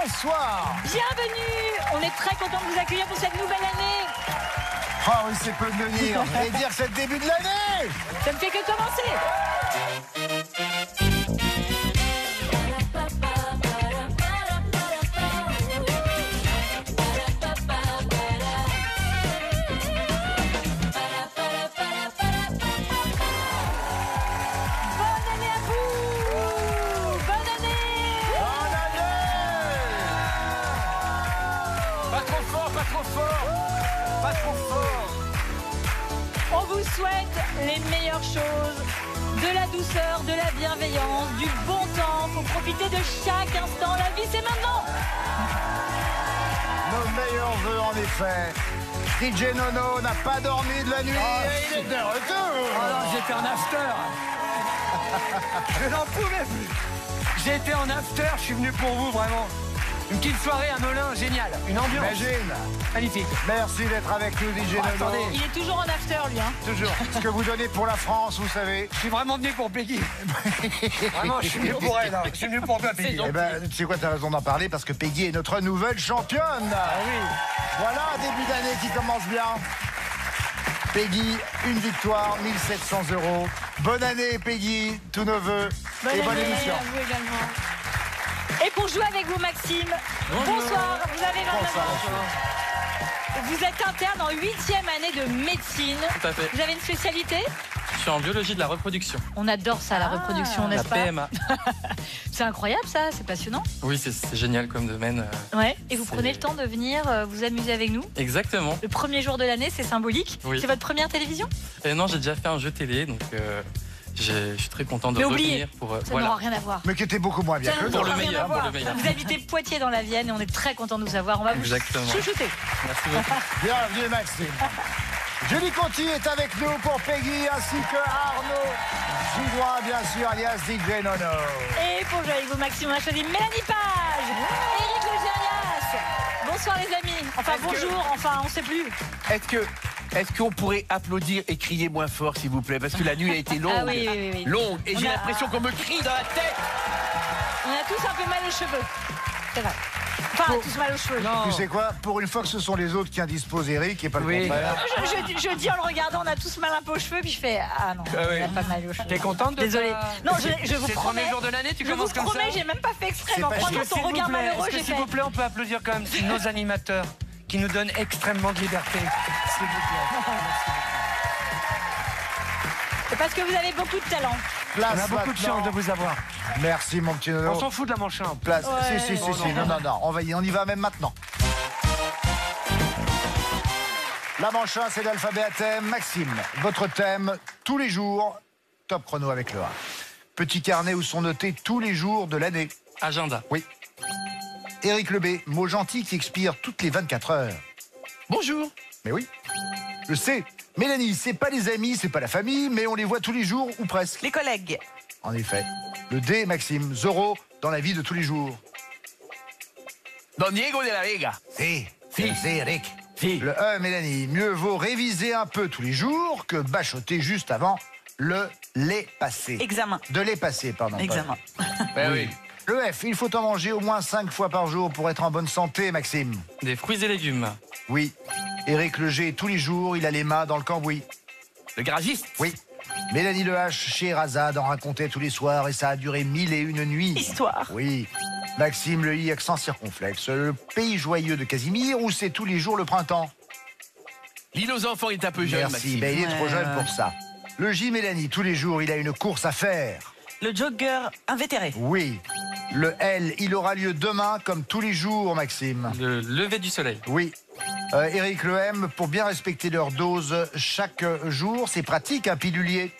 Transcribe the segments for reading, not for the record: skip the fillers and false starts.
bonsoir. Bienvenue. On est très content de vous accueillir pour cette nouvelle année. Ah oui, c'est peu de le dire. Et dire que c'est le début de l'année. Ça ne fait que commencer. On vous souhaite les meilleures choses, de la douceur, de la bienveillance, du bon temps. Faut profiter de chaque instant. La vie, c'est maintenant. Nos meilleurs vœux, en effet. DJ Nono n'a pas dormi de la nuit et il est de retour. Alors j'étais en after. Je n'en pouvais plus. J'étais en after, je suis venu pour vous, vraiment. Une petite soirée à Melun, génial. Une ambiance. Imagine. Magnifique. Merci d'être avec nous, DJ Nono. Attendez. Il est toujours en after, lui. Hein. Toujours. Ce que vous donnez pour la France, vous savez. Je suis vraiment venu pour Peggy. Vraiment, je suis venu pour elle. Hein. Je suis venu pour toi, Peggy. Eh ben, tu sais quoi, t'as raison d'en parler parce que Peggy est notre nouvelle championne. Ah oui. Voilà un début d'année qui commence bien. Peggy, une victoire, 1700 €. Bonne année, Peggy, tous nos voeux. Et bonne année émission. à vous également. Et pour jouer avec vous, Maxime, bonsoir, vous avez 29 ans. Vous êtes interne en 8e année de médecine. Tout à fait. Vous avez une spécialité? Je suis en biologie de la reproduction. On adore ça, la reproduction, n'est-ce La pas? PMA. C'est incroyable ça, c'est passionnant. Oui, c'est génial comme domaine. Ouais. Et vous C'est- prenez le temps de venir vous amuser avec nous. Exactement. Le premier jour de l'année, c'est symbolique. Oui. C'est votre première télévision? Et non, j'ai déjà fait un jeu télé, donc je suis très content de Mais revenir oubliez, pour ça voilà. n'aura rien à voir. Mais qui était beaucoup moins bien Ça que n'aura nous. le rien meilleur, à voir. pour le meilleur. Vous habitez Poitiers dans la Vienne et on est très content de vous avoir. On va vous Exactement. chouchouter. Merci beaucoup. Bienvenue, Maxime. Julie Conti est avec nous pour Peggy ainsi que Arnaud Gigoin, bien sûr, alias DJ Nono. Et pour jouer avec vous, Maxime, on a choisi Mélanie Page, Éric Logérias. Bonsoir les amis. Enfin bonjour, enfin on sait plus. Est-ce qu'on pourrait applaudir et crier moins fort, s'il vous plaît? Parce que la nuit a été longue. Ah oui, oui, oui. Longue. Et On j'ai a- l'impression qu'on me crie dans la tête. On a tous un peu mal aux cheveux. C'est vrai. Enfin, tous mal aux cheveux. Tu sais quoi? Pour une fois que ce sont les autres qui indisposent Eric et pas le Oui. contraire. Je dis en le regardant, on a tous mal un peu aux cheveux, puis je fais ah non, Ah oui. on a pas mal aux cheveux. T'es contente de Désolée. ta- Non, je vous C'est le promets. premier jour de l'année, tu Je vous commences comme ça. promets, j'ai même pas fait exprès. C'est Mais en pas prenant juste, ton regard malheureux, j'ai S'il fait. vous plaît, on peut applaudir quand même nos animateurs qui nous donnent extrêmement de liberté. S'il vous plaît. C'est parce que vous avez beaucoup de talent. Place On a beaucoup de maintenant. chance de vous avoir. Merci, mon petit Nono. On s'en fout de la manche simple. Place. Ouais. Si. Non. On y va même maintenant. La manche 1, c'est l'alphabet à thème. Maxime, votre thème, tous les jours, top chrono avec le 1. Petit carnet où sont notés tous les jours de l'année. Agenda. Oui. Éric Lebé, mot gentil qui expire toutes les 24 heures. Bonjour. Mais oui. Le C, Mélanie, c'est pas les amis, c'est pas la famille, mais on les voit tous les jours ou presque. Les collègues. En effet. Le D, Maxime, Zorro, dans la vie de tous les jours. Don Diego de la Vega. Si, c'est Eric. Si. Le E, Mélanie, mieux vaut réviser un peu tous les jours que bachoter juste avant le lait passé. Examen. De lait passé, pardon. Examen. Ben oui. Le F, il faut en manger au moins 5 fois par jour pour être en bonne santé, Maxime. Des fruits et légumes. Oui. Éric le G, tous les jours, il a les mains dans le cambouis. Le garagiste. Oui. Mélanie Le H, chez Razad, en racontait tous les soirs et ça a duré 1001 nuits. Histoire. Oui. Maxime le I, accent circonflexe. Le pays joyeux de Casimir, où c'est tous les jours le printemps. L'île aux enfants est un peu jeune, Merci, Maxime. ben, il est trop jeune pour ça. Le J, Mélanie, tous les jours, il a une course à faire. Le jogger invétéré. Oui. Le L, il aura lieu demain, comme tous les jours, Maxime. Le lever du soleil. Oui. Éric le M, pour bien respecter leur dose chaque jour, c'est pratique, un pilulier.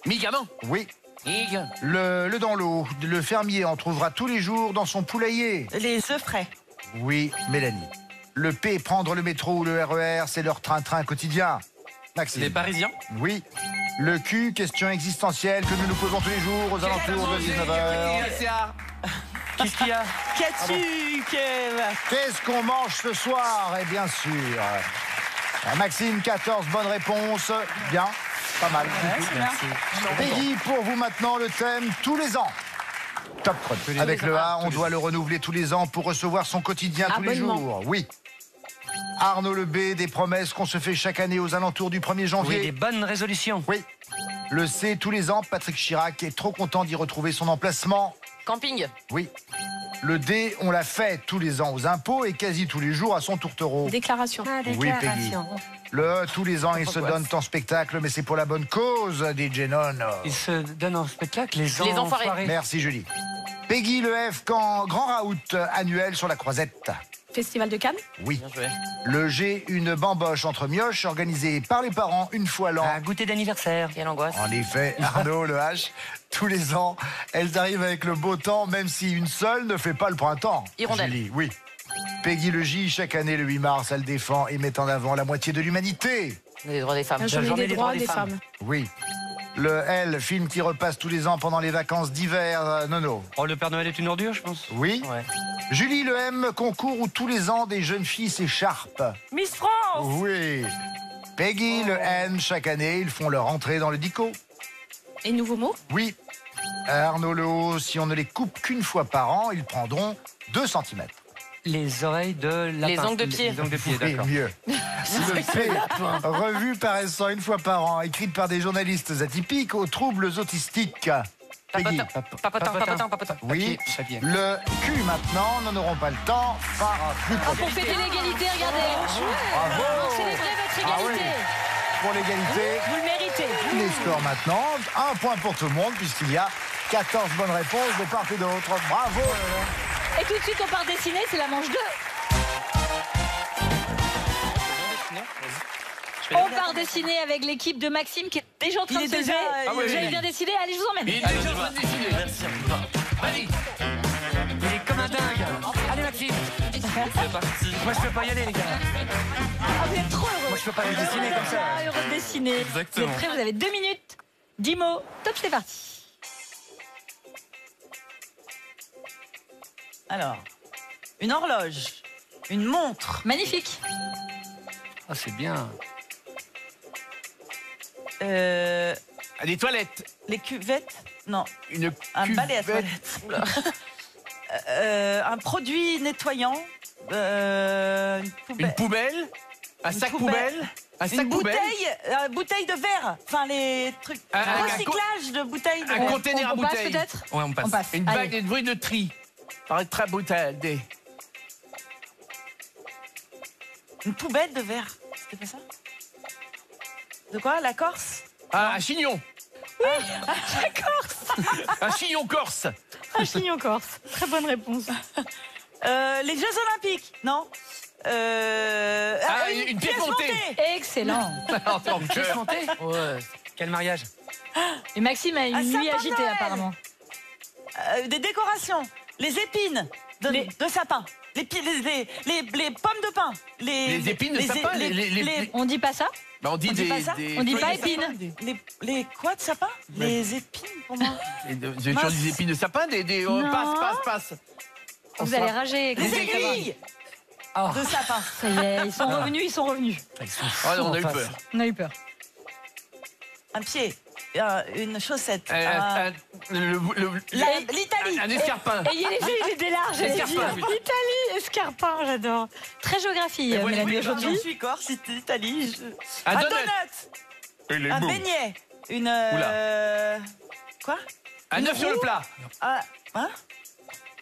Médicament. Oui. Mig. Le dans l'eau, le fermier en trouvera tous les jours dans son poulailler. Les œufs frais. Oui, Mélanie. Le P, prendre le métro ou le RER, c'est leur train-train quotidien. Maxime. Les Parisiens. Oui. Le Q, question existentielle que nous nous posons tous les jours aux alentours de 19h. Qu'est-ce qu'il y a? Qu'as-tu, Kev? Qu'est-ce qu'on mange ce soir? Et bien sûr. Maxime, 14 bonnes réponses. Bien, pas mal. Merci. Peggy, pour vous maintenant, le thème tous les ans. Top chrono. Avec le A, on doit le renouveler tous les ans pour recevoir son quotidien tous les Abonnement. jours. Oui. Arnaud le B, des promesses qu'on se fait chaque année aux alentours du 1er Oui, janvier. des bonnes résolutions. Oui. Le C, tous les ans, Patrick Chirac est trop content d'y retrouver son emplacement. Camping. Oui. Le D, on l'a fait tous les ans aux impôts et quasi tous les jours à son tourtereau. Déclaration. Oui, Peggy. Le E, tous les ans, ils se donnent en spectacle, mais c'est pour la bonne cause, dit Jenon. Ils se donnent en spectacle, les enfoirés. Merci, Julie. Peggy, le F, quand grand raout annuel sur la Croisette. Festival de Cannes. Oui. Le G, une bamboche entre mioches organisée par les parents une fois l'an. Un goûter d'anniversaire. Quelle angoisse. En effet, Arnaud, le H, tous les ans, elles arrivent avec le beau temps, même si une seule ne fait pas le printemps. Hirondelle. Julie, oui. Peggy le J, chaque année, le 8 mars, elle défend et met en avant la moitié de l'humanité. Les droits des femmes. La journée des droits des femmes. Oui. Le L, film qui repasse tous les ans pendant les vacances d'hiver. Nono. Oh, le Père Noël est une ordure, je pense. Oui. Ouais. Julie, le M, concours où tous les ans des jeunes filles s'écharpent. Miss France. Oui. Peggy, le N, chaque année, ils font leur entrée dans le dico. Et nouveau mot. Oui. Arnaud le O, si on ne les coupe qu'une fois par an, ils prendront 2 cm. Les oreilles de lapin. Les ongles de pied. Les ongles de pied, Oui, d'accord. mieux. Le P, revue paraissant une fois par an, écrite par des journalistes atypiques aux troubles autistiques. Peggy. Papotin. Oui. Papier. Le Q maintenant, nous n'aurons pas le temps. Enfin, plus de Pour fêter l'égalité, regardez. Bravo. Pour célébrer votre Ah oui. égalité. Pour l'égalité, Vous le méritez. les scores maintenant. 1 point pour tout le monde puisqu'il y a 14 bonnes réponses de part et d'autre. Bravo. Et tout de suite, on part dessiner, c'est la manche 2. On part dessiner avec l'équipe de Maxime qui est déjà en train de se lever. Vous avez bien décidé, allez, je vous emmène. Il est comme un dingue. Allez, Maxime. C'est parti. Moi, je peux pas y aller, les gars. Ah, vous êtes trop heureux. Moi, je peux pas les dessiner comme ça. Ah, heureux de dessiner. Exactement. Vous êtes prêts, vous avez 2 minutes. 10 mots. Top, c'est parti. Alors, une horloge, une montre, Magnifique. Ah, c'est bien. Des toilettes. les cuvettes, non, Une un cuvette. balai à toilette. Oula. Un produit nettoyant, une Une poubelle, poubelle. Un sac poubelle. Un sac une poubelle. bouteille de verre, enfin les trucs, Un recyclage de bouteilles de un verre. container à on passe bouteilles. peut-être. Ouais, on passe. On passe. Une Allez. bague, une bruit de tri. Par très bouteille. Une poubelle de verre, c'était pas ça? De quoi? La Corse? Ah, un chignon. La Corse. Un chignon corse. Un chignon corse. Très bonne réponse. Les Jeux Olympiques, non? Une pièce montée. Excellent. En cœur. Ouais. Quel mariage. Et Maxime a une Un nuit sapin de agitée Noël. apparemment. Des décorations, les épines de sapin, les pommes de pin, Les épines de sapin, On dit pas ça? Bah, on dit On dit des, pas ça des- On dit oui, pas des épines. sapins, les quoi de sapin? Les épines pour moi. J'ai toujours des épines de sapin, Non. passe. Vous allez rager. Les Comment ça va? aiguilles Ah. de sapin. Ça y est, ils sont revenus, ils sont revenus. Ah, on a eu en face. peur. On a eu peur. Un pied, une chaussette. L'Italie. Un escarpin. Ayez les idées larges, j'allais dire. Escarpin. Italie, escarpin, j'adore. Très géographie, Et voilà, Mélanie, oui, aujourd'hui. Je suis corse, c'était l'Italie. Un Un donut. donut. Un beignet. Une. Quoi? Un œuf sur le plat. Hein?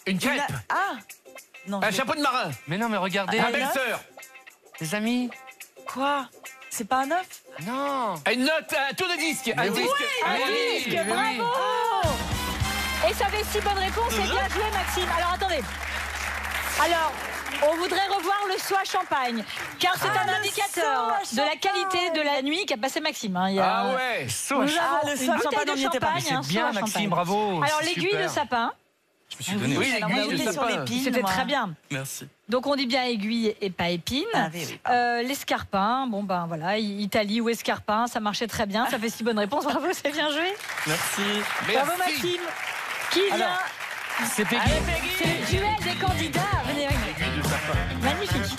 Une crêpe. Ah! Non. Un chapeau de marin. Mais non, mais regardez. Un Un belle-sœur. Les amis. Quoi? C'est pas un œuf? Non. Une note, un tour de disque. Un disque. Un disque, bravo. Et ça fait 6 bonnes réponses, c'est bien joué, Maxime. Alors, attendez. Alors, on voudrait revoir le soie champagne, car c'est un le indicateur soie de la qualité de la nuit qu'a passé Maxime. hein. Il y a- Ah ouais. Nous avons le une soie bouteille champagne, de on n'y était pas. champagne, C'est un bien, soie Maxime, champagne. bravo. Alors, c'est l'aiguille super. de sapin, Je me suis donné. Oui, aussi. l'aiguille de sur sapin. l'épine. c'était moi. très bien. Merci. Donc, on dit bien aiguille et pas épine. Ah oui, oui. L'escarpin, bon ben voilà, Italie ou escarpin, ça marchait très bien. Ça fait 6 bonnes réponses. Bravo, c'est bien joué. Merci. Bravo, Merci. Maxime. Qui vient? C'est Peggy. C'est le duel des candidats. Venez, venez. Magnifique.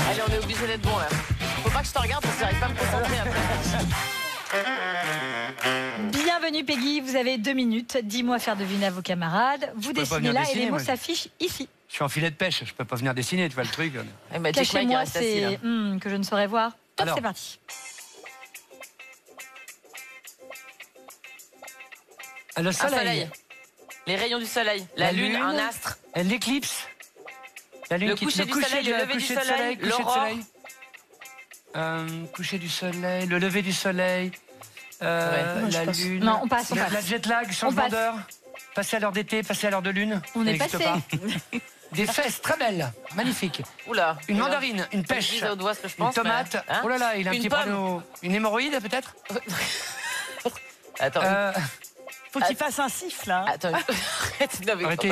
Allez, on est obligé d'être bon là. Faut pas que je te regarde parce que j'arrive pas à me concentrer après. Bienvenue Bienvenue Peggy, vous avez 2 minutes. 10 mots à faire deviner à vos camarades. Vous peux pas dessinez venir là et dessiner, les mots moi. s'affichent ici. Je suis en filet de pêche, je peux pas venir dessiner, tu vois le truc. Elle m'a dit que Mike Cachez-moi, reste assis, là. c'est que je ne saurais voir. Top, Alors. c'est parti. Le Un soleil. soleil. Les rayons du soleil. La lune, un astre. L'éclicse. La lune Le coucher du soleil, le lever du soleil, coucher de l'aurore. soleil. Coucher du soleil, le lever du soleil, la lune. Non, on passe, on passe. La jet lag, changement passe. d'heure. Passer à l'heure d'été, passer à l'heure de lune. On ça est n'existe passé. pas. Des fesses très belles, magnifiques. Oula. Une mandarine, une pêche, Je dis au doigt ce que je une pense. tomate. mais, hein. Oh là là, il a un Une petit pomme. problème. Une hémorroïde peut-être. Attends. Faut qu'il fasse un siffle, là. Attends. Arrête, non, mais- Arrêtez.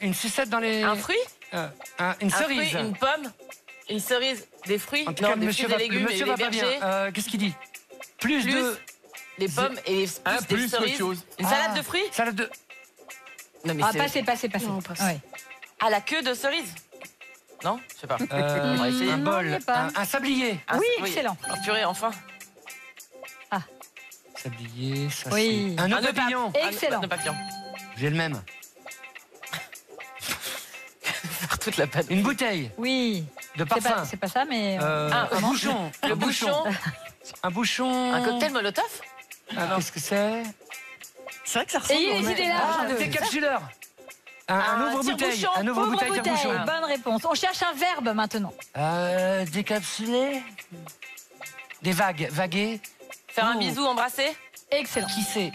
Une sucette dans les. Un fruit. Une Un cerise. fruit, une pomme. Une cerise. Des fruits. En tout Non, cas, des monsieur fruits, va, des légumes, le monsieur et va des pas vergers. bien. Qu'est-ce qu'il dit? Plus Plus de. des pommes et plus des cerises. Une salade de fruits. Salade de. Non, mais Ah, c'est- passez. Ouais. À la queue de cerise. Non, je sais pas. On va essayer. Un Non, bol. il y a pas. Un sablier. Ah, Oui, excellent. Oh, purée, enfin. Sablier, ça Oui. c'est. Un nœud nœud papillon. Excellent. Un papillon. J'ai le même. Faire toute la panne. Une bouteille Oui. de C'est parfum. pas ça, mais. Un bouchon. Le Un bouchon. Un bouchon. Un cocktail Molotov. Qu'est-ce que c'est? C'est vrai que ça ressemble. Ayez au les nez. idées là. Un décapsuleur. Un ouvre-bouteille. tire-bouchon. Un ouvre-bouteille, Ouvre-bouteille. tire-bouchon. Bonne réponse. On cherche un verbe maintenant. Décapsuler. Des vagues. Vaguer. Faire un Oh. bisou, embrasser. Excellent. Qui c'est?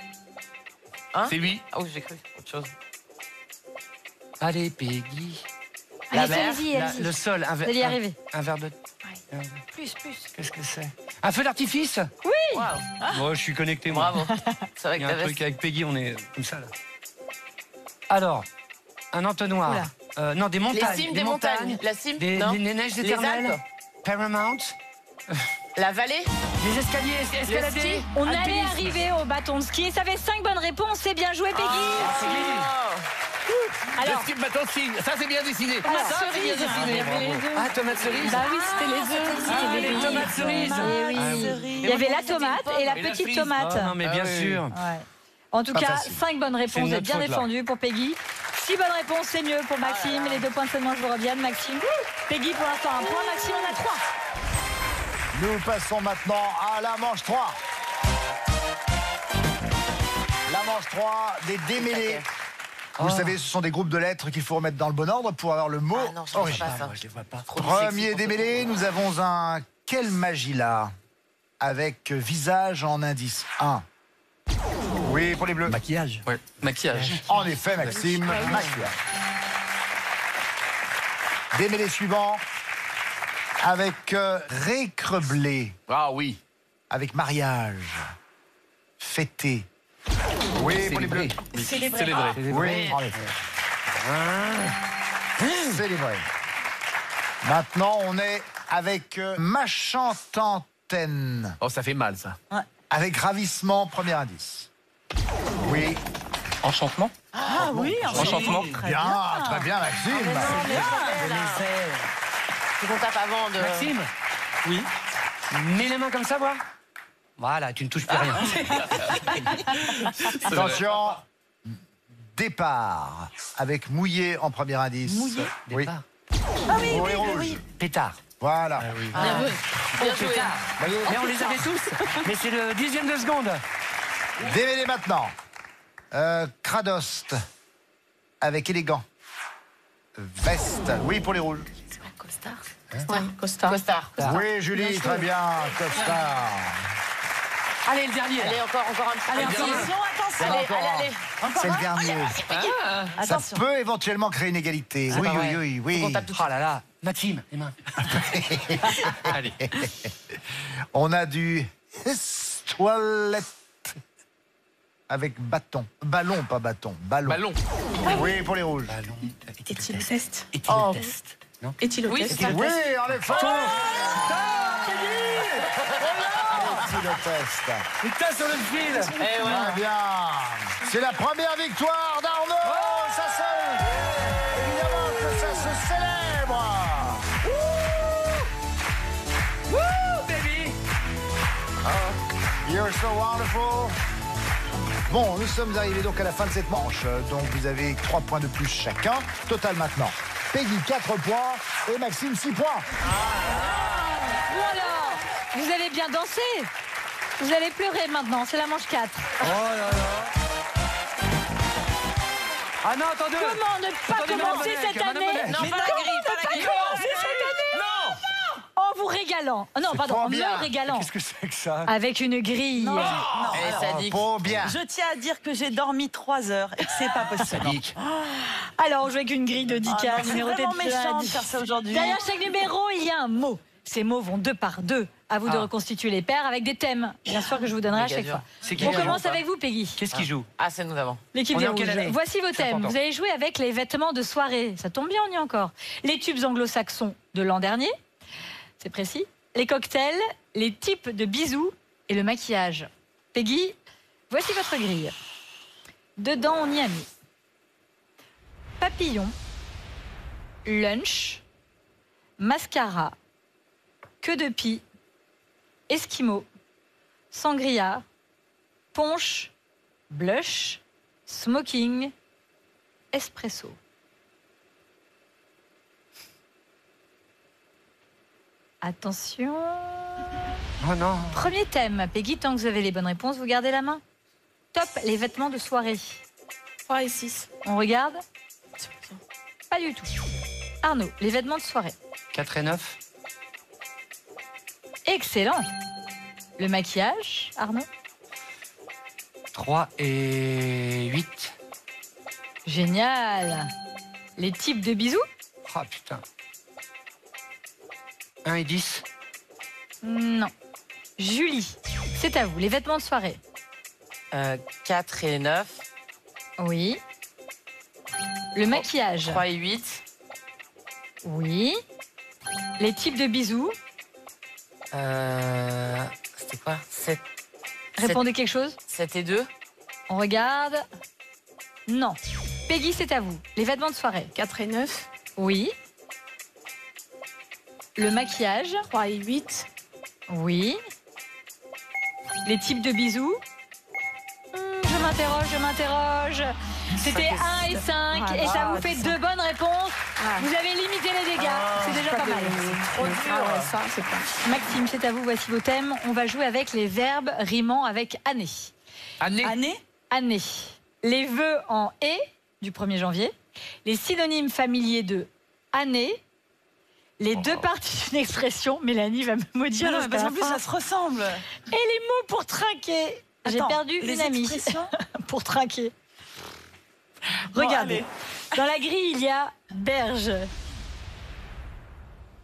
C'est lui. Ah oui, j'ai cru. Autre chose. Allez, Peggy. Allez, mer, allez-y, allez-y. Le sol. Vous allez y arriver. Un verre de. Plus. Qu'est-ce que c'est? Un feu d'artifice? Waouh. Moi, je suis connecté, moi. Bravo. C'est vrai Il que y a un t'avais. truc avec Peggy, on est comme ça, là. Alors, un entonnoir. Non, des Les montagnes. cimes des montagnes. La cime. Des, Non. les neiges Les éternelles. Alpes. Paramount. La vallée. Les escaliers, escalader. ski. On allait alpinisme. arriver au bâton de ski et ça fait 5 bonnes réponses. C'est bien joué, Peggy. Alors, Le ski, bâton de ski. Ça, c'est bien dessiné. alors, Ça, c'est bien dessiné. Ah, tomate cerise. bah oui, c'était les œufs. les tomates cerises. Eh oui. Ah oui. Il y avait la tomate et la Et la petite frise. tomate. Ah, non, mais bien sûr. Ouais. En tout Pas cas, facile. 5 bonnes C'est réponses une et autre bien faute, là. défendues pour Peggy. 6 bonnes réponses, c'est mieux pour Maxime. Les 2 points de seulement, je vous reviens. Maxime. Peggy, pour l'instant, 1 point. Maxime, on a 3. Nous passons maintenant à la manche 3. La manche 3 des démêlés. Vous le savez, ce sont des groupes de lettres qu'il faut remettre dans le bon ordre pour avoir le mot Ah non, je ne original. pas ça. Moi, je les vois pas. Premier démêlé, nous avons un quelle magie là avec visage en indice 1. Oui, pour les bleus. Maquillage. Ouais, maquillage. En effet, Maxime, maquillage. Démêlé suivant avec récreblé, Ah oui. avec mariage, fêté. Oui, pour les bleus. Célébré. Oui, en effet. Célébré. Maintenant, on est avec machantantaine. Oh, ça fait mal, ça. Avec ravissement, premier indice. Oui. Enchantement. Ah oui, Enchantement. Bien, très bien, Maxime. Faut qu'on tape avant de. Maxime. Oui. Mets les mains comme ça, voir. Voilà, tu ne touches plus rien. Attention. Départ. Avec mouillé en premier indice. Mouillé. Oui. Départ. Pour les rouges. Pétard. Voilà. Bien joué. Bien joué. Mais on les avait tous. Mais c'est le 10e de seconde. Démêlé maintenant. Cradost. Avec élégant. Veste. Oui, pour les rouges. Costard. Oui, Julie, très bien. Costard. Allez, le dernier. Allez, encore un petit. Allez, attention. Allez, Encore un. allez. C'est le dernier. Ça Attention. peut éventoilette créer une égalité. Oui, pas vrai. oui, oui, Faut qu'on oui. tape tout de Oh là là. Maxime, les mains. Allez. On a du toilette avec bâton. Ballon, pas bâton. Ballon. Ballon. Oui, pour les rouges. Éthylotest. Éthylotest. Non. Oui, c'est ça. Oui, en effet. Éthylotest. Putain, sur le fil. Eh ouais. Très bien. C'est la première victoire d'Arnaud. Ça se... Évidemment que ça se célèbre. Woo, baby. You're so wonderful. Bon, nous sommes arrivés donc à la fin de cette manche. Donc vous avez 3 points de plus chacun. Total maintenant. Peggy 4 points et Maxime 6 points. Bon alors, vous avez bien dansé. Vous allez pleurer maintenant, c'est la manche 4. Oh là là. Ah non, attendez. Comment ne pas Attendez, commencer Madame cette Madame année Madame. Non, Mais pas la comment grille, ne pas la pas grille. commencer cette année Non. En vous régalant. Non, C'est pardon, pas en bien. me régalant. Qu'est-ce que c'est que ça? Avec une grille. Non, Eh, ça dit. Pas bien. je tiens à dire que j'ai dormi 3 heures et que c'est pas possible. Sadique. Alors, on joue avec une grille de 10 Ah non, cartes c'est numérotée vraiment de méchant de 10. faire ça aujourd'hui. Derrière chaque numéro, il y a un mot. Ces mots vont 2 par 2. À vous de reconstituer les paires avec des thèmes. Bien sûr que je vous donnerai à Méga chaque dur. fois. C'est qui On qui joue commence ou pas avec vous, Peggy. Qu'est-ce qu'il joue? Ah, c'est nous d'avant. L'équipe On est des en quelle rouges. année? Voici vos C'est thèmes. important. Vous allez jouer avec les vêtements de soirée. Ça tombe bien, on y est encore. Les tubes anglo-saxons de l'an dernier. C'est précis. Les cocktails, les types de bisous et le maquillage. Peggy, voici votre grille. Dedans, on y a mis papillon, lunch, mascara, queue de pie, esquimau, sangria, punch, blush, smoking, espresso. Attention. Oh non. Premier thème. Peggy, tant que vous avez les bonnes réponses, vous gardez la main. Top, les vêtements de soirée. 3 et 6. On regarde? Pas du tout. Arnaud, les vêtements de soirée. 4 et 9. Excellent. Le maquillage, Arnaud? 3 et 8. Génial. Les types de bisous? Ah putain. 1 et 10. Non. Julie, c'est à vous. Les vêtements de soirée. 4 et 9. Oui. Le maquillage. 3 et 8. Oui. Les types de bisous. C'était quoi 7, Répondez quelque chose. 7 et 2. On regarde. Non. Peggy, c'est à vous. Les vêtements de soirée. 4 et 9. Oui. Le maquillage. 3 et 8. Oui. Les types de bisous. Je m'interroge. C'était 1 et 5 et ça vous fait 2 bonnes réponses. Vous avez limité les dégâts. C'est déjà pas mal. Ça, c'est pas. Maxime, c'est à vous. Voici vos thèmes. On va jouer avec les verbes rimant avec année. Année. Année. Année. Les vœux en « et » du 1er janvier. Les synonymes familiers de « année ». Les 2 parties d'une expression. Mélanie va me maudire. Non, jusqu'à parce la qu'en plus, fin. ça se ressemble. Et les mots pour trinquer. J'ai Attends, perdu les une amie. expressions Pour trinquer. Bon, Regardez. allez. Dans la grille, il y a berge,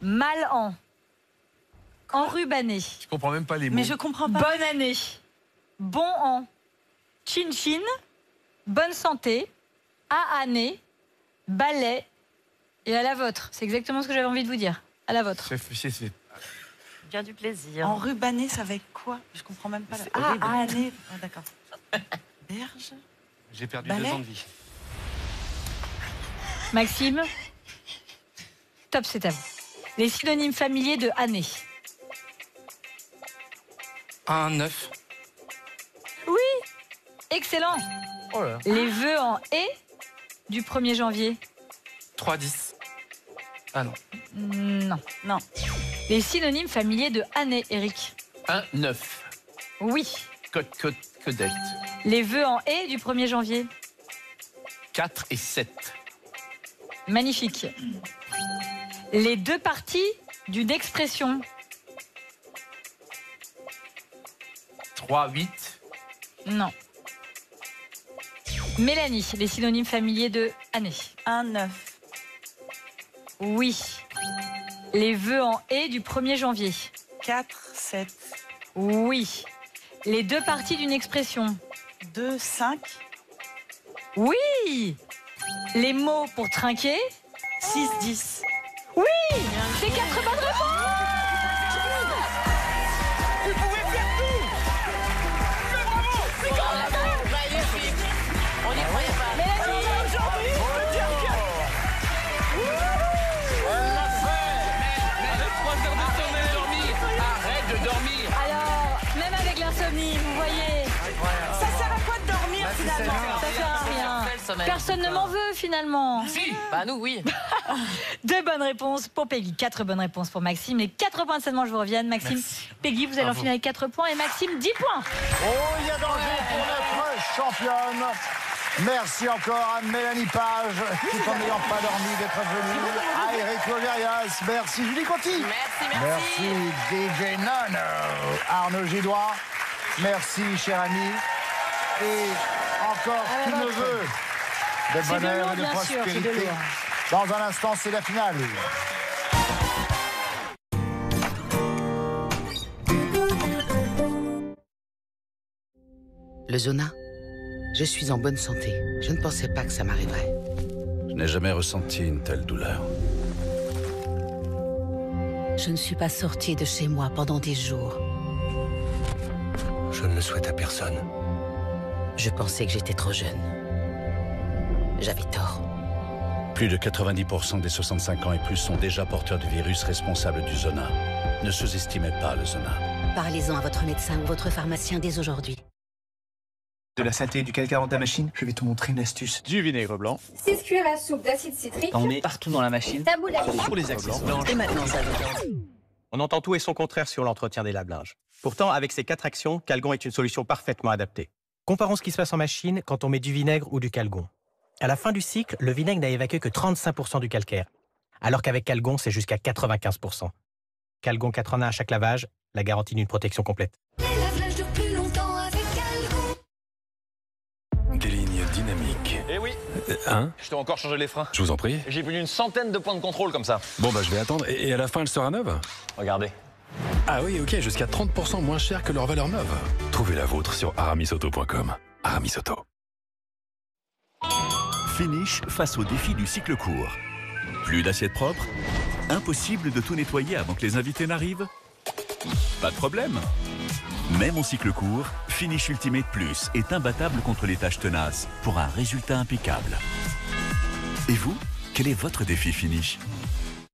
mal an, enrubanné, Je comprends même pas les mots. Mais je comprends pas. bonne année, bon an, chin chin, bonne santé, à année, balai et à la vôtre. C'est exactement ce que j'avais envie de vous dire. À la vôtre. C'est- Bien du plaisir. Enrubanné, ça va être quoi? Je comprends même pas. C'est Ah, horrible. année. Ah, d'accord. Berge. J'ai perdu Balai. 2 ans de vie. Maxime, top, c'est à vous. Les synonymes familiers de année. 1, 9. Excellent. Oh là. Les vœux en « et » du 1er janvier. 3, 10. Ah non. Non. Non. Les synonymes familiers de année, Eric. 1, 9. Oui. Codette. Les vœux en « et » du 1er janvier. 4 et 7. Magnifique. Les 2 parties d'une expression. 3, 8. Non. Mélanie, les synonymes familiers de année. 1, 9. Oui. Les vœux en « et » du 1er janvier. 4, 7. Oui. Les 2 parties d'une expression. 2, 5. Oui. Les mots pour trinquer. 6, 10. Oui. C'est 4 bonnes réponses. Magnifique. On n'y croyait pas. Mélanie, Arrête de dormir. alors, même avec l'insomnie, vous voyez. Ça sert à quoi de dormir personne. Personne ne m'en veut finalement. Si. Bah nous, oui. 2 bonnes réponses pour Peggy, 4 bonnes réponses pour Maxime. Les 4 points de cette manche vous reviennent. Maxime, Peggy, vous allez en finir avec 4 points et Maxime, 10 points. Oh, il y a danger pour notre championne. Merci encore à Mélanie Page, tout en n'ayant pas dormi, d'être venue. À Eric Logérias, merci Julie Conti. Merci. DJ Nano. Arnaud Gidois. Merci, cher ami. Et encore tous nos voeux de C'est bonheur de lourd, et de bien sûr, c'est de prospérité. lourd. Dans un instant, c'est la finale. Le Zona, je suis en bonne santé. Je ne pensais pas que ça m'arriverait. Je n'ai jamais ressenti une telle douleur. Je ne suis pas sortie de chez moi pendant des jours. Je ne le souhaite à personne. Je pensais que j'étais trop jeune. J'avais tort. Plus de 90% des 65 ans et plus sont déjà porteurs du virus responsable du Zona. Ne sous-estimez pas le Zona. Parlez-en à votre médecin ou votre pharmacien dès aujourd'hui. De la saleté et du calcaire dans ta machine, je vais te montrer une astuce. Du vinaigre blanc. 6 cuillères à soupe d'acide citrique. On met partout dans la machine. Taboule à Sur les axes blanches. Et maintenant, ça va. On entend tout et son contraire sur l'entretien des lave-linges. Pourtant, avec ces 4 actions, Calgon est une solution parfaitement adaptée. Comparons ce qui se passe en machine quand on met du vinaigre ou du Calgon. À la fin du cycle, le vinaigre n'a évacué que 35% du calcaire, alors qu'avec Calgon, c'est jusqu'à 95%. Calgon 4 en 1 à chaque lavage, la garantie d'une protection complète. Les lave-linges durent plus longtemps avec Calgon. Des lignes dynamiques. Eh oui. Hein? Je t'ai encore changé les freins. Je vous en prie. J'ai plus d'une centaine de points de contrôle comme ça. Bon, bah je vais attendre. Et à la fin, elle sera neuve? Regardez. Ah oui, ok, jusqu'à 30% moins cher que leur valeur neuve. Trouvez la vôtre sur aramisauto.com. Aramis Auto. Finish face au défi du cycle court. Plus d'assiettes propres? Impossible de tout nettoyer avant que les invités n'arrivent? Pas de problème. Même en cycle court, Finish Ultimate Plus est imbattable contre les tâches tenaces pour un résultat impeccable. Et vous, quel est votre défi Finish?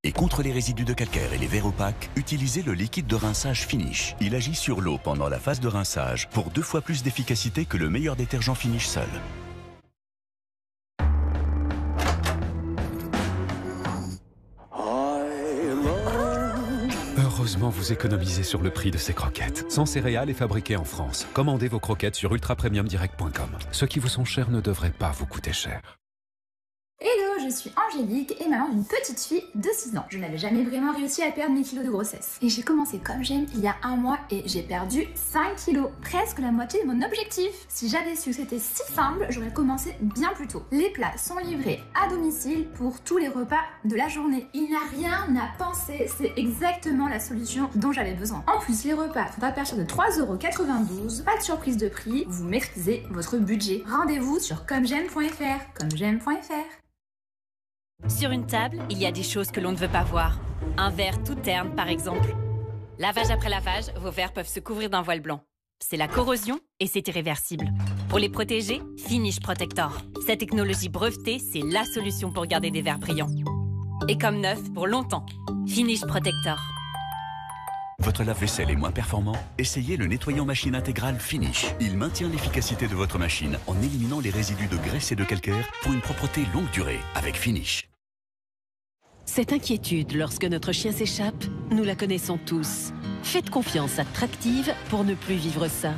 Et contre les résidus de calcaire et les verres opaques, utilisez le liquide de rinçage Finish. Il agit sur l'eau pendant la phase de rinçage pour 2 fois plus d'efficacité que le meilleur détergent Finish seul. Heureusement, vous économisez sur le prix de ces croquettes. Sans céréales et fabriquées en France. Commandez vos croquettes sur ultrapremiumdirect.com. Ceux qui vous sont chers ne devraient pas vous coûter cher. Hello, je suis Angélique et maman d'une petite fille de 6 ans. Je n'avais jamais vraiment réussi à perdre mes kilos de grossesse. Et j'ai commencé comme j'aime il y a 1 mois et j'ai perdu 5 kilos. Presque la moitié de mon objectif. Si j'avais su que c'était si simple, j'aurais commencé bien plus tôt. Les plats sont livrés à domicile pour tous les repas de la journée. Il n'y a rien à penser, c'est exactement la solution dont j'avais besoin. En plus, les repas sont à partir de 3,92 €. Pas de surprise de prix, vous maîtrisez votre budget. Rendez-vous sur commej'aime.fr. Commej'aime.fr. Sur une table, il y a des choses que l'on ne veut pas voir. Un verre tout terne, par exemple. Lavage après lavage, vos verres peuvent se couvrir d'un voile blanc. C'est la corrosion et c'est irréversible. Pour les protéger, Finish Protector. Cette technologie brevetée, c'est la solution pour garder des verres brillants. Et comme neuf, pour longtemps. Finish Protector. Votre lave-vaisselle est moins performant? Essayez le nettoyant machine intégral Finish. Il maintient l'efficacité de votre machine en éliminant les résidus de graisse et de calcaire pour une propreté longue durée avec Finish. Cette inquiétude lorsque notre chien s'échappe, nous la connaissons tous. Faites confiance à Tractive pour ne plus vivre ça.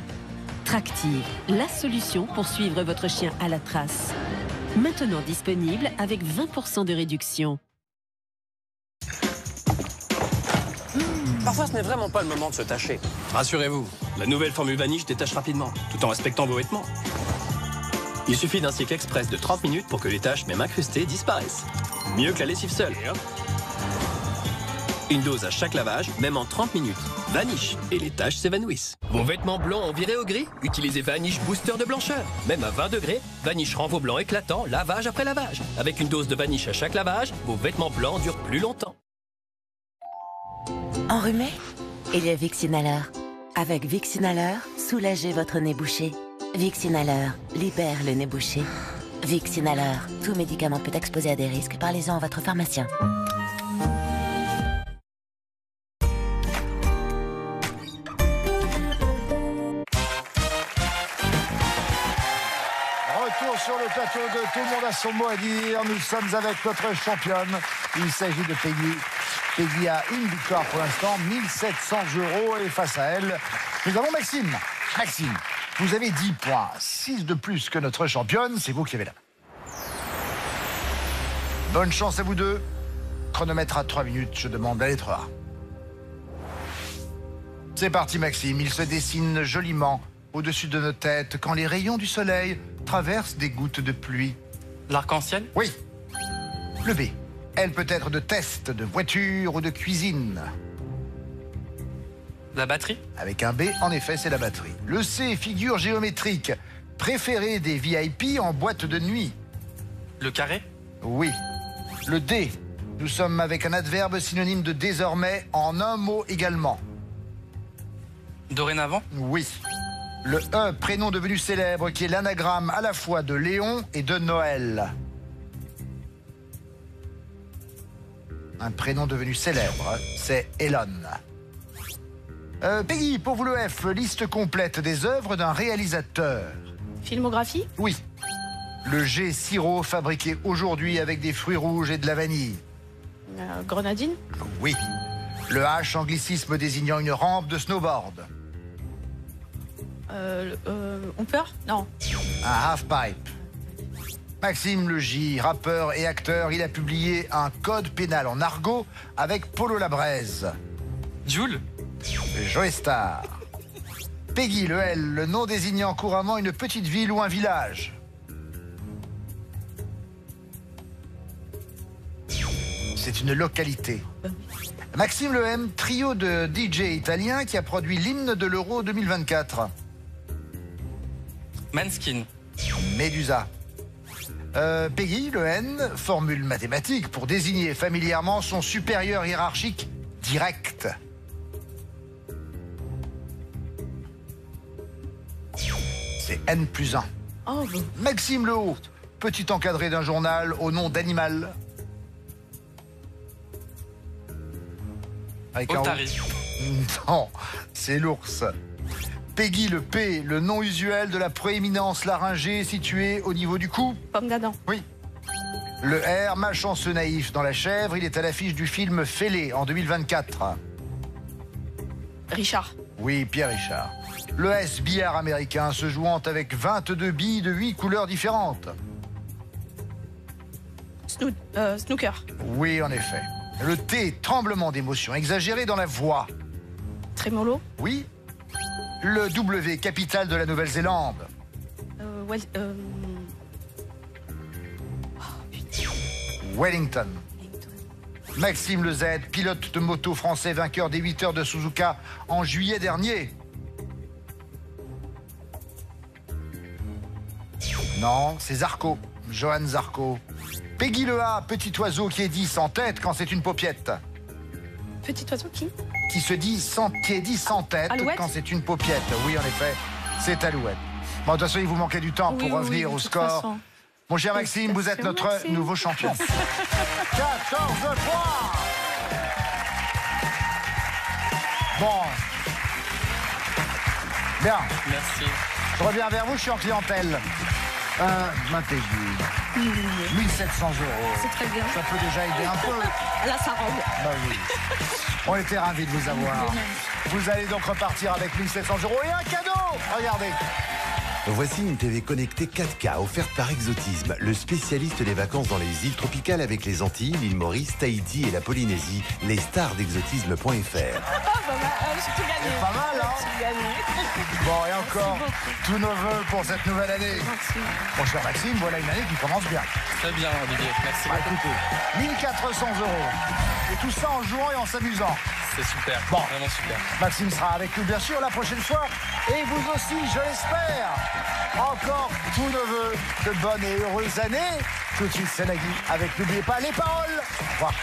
Tractive, la solution pour suivre votre chien à la trace. Maintenant disponible avec 20% de réduction. Parfois, ce n'est vraiment pas le moment de se tâcher. Rassurez-vous, la nouvelle formule Vanish détache rapidement, tout en respectant vos vêtements. Il suffit d'un cycle express de 30 minutes pour que les taches, même incrustées, disparaissent. Mieux que la lessive seule. Une dose à chaque lavage, même en 30 minutes. Vanish, et les taches s'évanouissent. Vos vêtements blancs ont viré au gris? Utilisez Vanish Booster de blancheur. Même à 20 degrés, Vanish rend vos blancs éclatants lavage après lavage. Avec une dose de Vanish à chaque lavage, vos vêtements blancs durent plus longtemps. Enrhumé? Il y a Vicsinaleur. Avec Vicsinaleur, soulagez votre nez bouché. Vicsinaleur libère le nez bouché. Vicsinaleur, tout médicament peut exposer à des risques. Parlez-en à votre pharmacien. Retour sur le plateau de tout le monde a son mot à dire. Nous sommes avec notre championne. Il s'agit de Peggy. Peggy a une victoire pour l'instant, 1700 €. Et face à elle, nous avons Maxime. Maxime, vous avez 10 points, 6 de plus que notre championne. C'est vous qui avez la main. Bonne chance à vous deux. Chronomètre à 3 minutes, je demande la lettre A. C'est parti Maxime, il se dessine joliment au-dessus de nos têtes quand les rayons du soleil traversent des gouttes de pluie. L'arc-en-ciel? Oui. Le B. Elle peut être de test, de voiture ou de cuisine. La batterie? Avec un B, en effet, c'est la batterie. Le C. Figure géométrique, préférée des VIP en boîte de nuit. Le carré? Oui. Le D. Nous sommes avec un adverbe synonyme de désormais en un mot également. Dorénavant? Oui. Le E, prénom devenu célèbre, qui est l'anagramme à la fois de Léon et de Noël. Un prénom devenu célèbre, c'est Elon. Peggy, pour vous le F, liste complète des œuvres d'un réalisateur. Filmographie? Oui. Le G, sirop, fabriqué aujourd'hui avec des fruits rouges et de la vanille. Grenadine? Oui. Le H, anglicisme désignant une rampe de snowboard. On peur? Non. Un half-pipe. Maxime le J, rappeur et acteur, il a publié un code pénal en argot avec Polo Labraise. Jules? Joe Star. Peggy le L, le nom désignant couramment une petite ville ou un village. C'est une localité. Maxime le M, trio de DJ italien qui a produit l'hymne de l'Euro 2024. Manskin. Médusa. Peggy, le N, formule mathématique pour désigner familièrement son supérieur hiérarchique direct. C'est N+1. Oh, bon. Maxime le Haut, petit encadré d'un journal au nom d'Animal. Otari. Non, c'est l'ours. Peggy le P, le nom usuel de la proéminence laryngée située au niveau du cou. Pomme d'Adam. Oui. Le R, malchanceux naïf dans La Chèvre, il est à l'affiche du film Fêlé en 2024. Richard. Oui, Pierre Richard. Le S, billard américain, se jouant avec 22 billes de 8 couleurs différentes. Snooker. Oui, en effet. Le T, tremblement d'émotion exagéré dans la voix. Trémolo. Oui. Le W, capitale de la Nouvelle-Zélande. Wellington. Maxime le Z, pilote de moto français vainqueur des 8 heures de Suzuka en juillet dernier. Non, c'est Zarco. Johan Zarco. Peggy le A, petit oiseau qui est dit sans tête quand c'est une paupiette. Petit oiseau qui? Qui est dit sans tête Alouette quand c'est une paupiette. Oui, en effet, c'est Alouette. Bon, de toute façon, il vous manquait du temps pour revenir au score. Façon. Mon cher Maxime, vous êtes notre nouveau champion. 14 points. Bon. Bien. Merci. Je reviens vers vous, je suis en clientèle. Ma Peggy. 1700 €. C'est très bien. Ça peut déjà aider un peu. Là, ça robe. Bah oui. On était ravis de vous avoir. Vous allez donc repartir avec 1700 € et un cadeau. Regardez. Voici une TV connectée 4K offerte par Exotisme, le spécialiste des vacances dans les îles tropicales avec les Antilles, l'île Maurice, Tahiti et la Polynésie. Les stars d'exotisme.fr. J'ai tout gagné. Pas mal, hein? J'ai gagné. Bon, et encore, tous nos voeux pour cette nouvelle année. Merci. Mon cher Maxime, voilà une année qui commence bien. Très bien, Olivier. Merci Bah, beaucoup. écoutez, 1400 €. Et tout ça en jouant et en s'amusant. C'est super. Bon. Vraiment super. Maxime sera avec nous, bien sûr, la prochaine fois. Et vous aussi, je l'espère. Encore tous nos voeux de bonnes et heureuses années. Tout de suite, c'est Nagui avec, n'oubliez pas, les paroles. Au revoir.